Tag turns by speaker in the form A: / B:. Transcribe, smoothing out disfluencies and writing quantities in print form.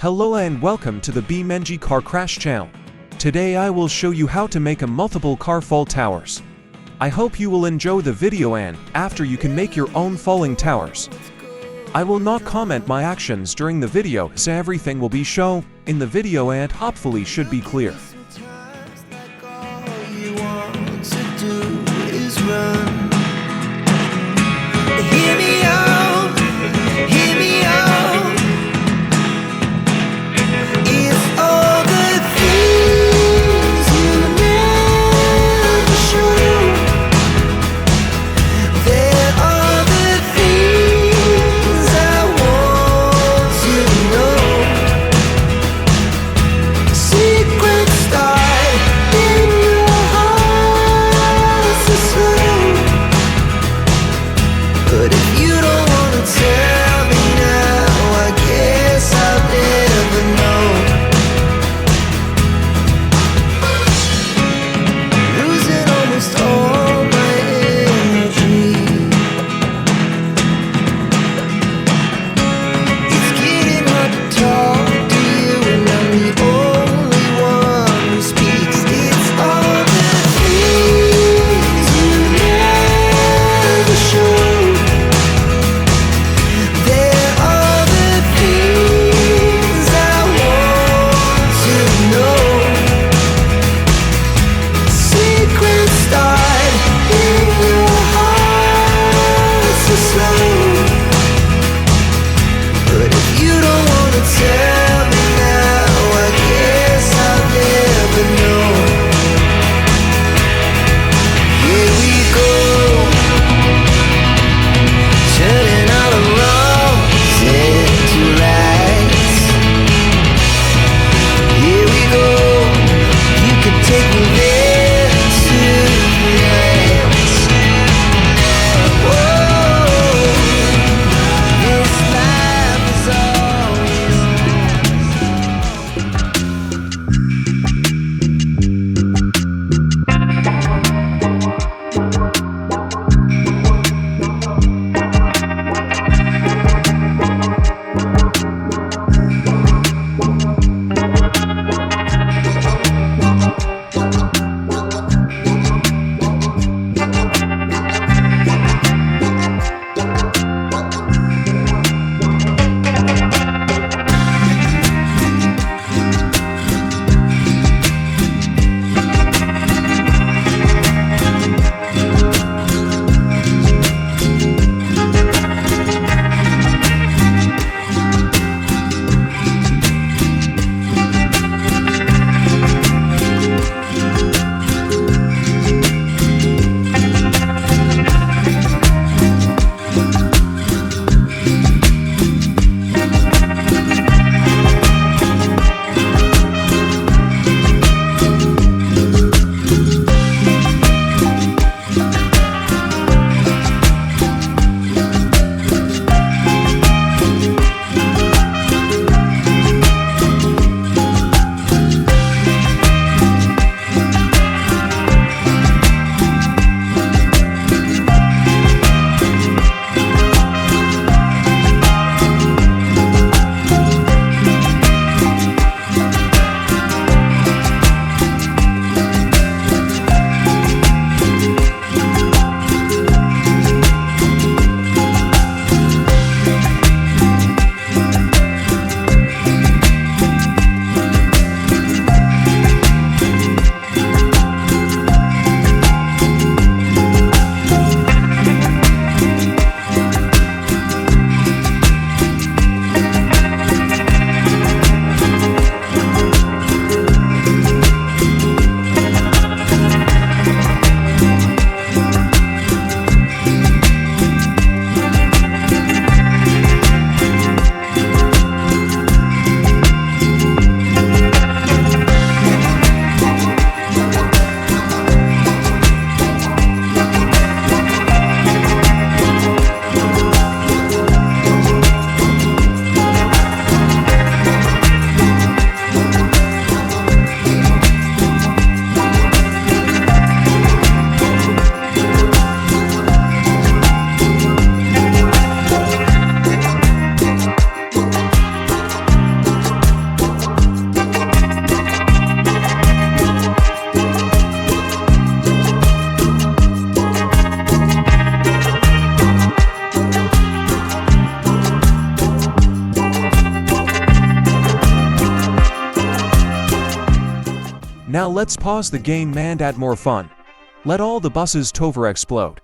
A: Hello and welcome to the BeamNG Car Crash channel. Today I will show you how to make a multiple car fall towers. I hope you will enjoy the video and, after you can make your own falling towers. I will not comment my actions during the video so everything will be shown in the video and hopefully should be clear.
B: Hear me out, hear me out. If all the things you never show, there are the things I want you to know. Secrets
A: Now let's pause the game and add more fun. Let all the buses tover explode.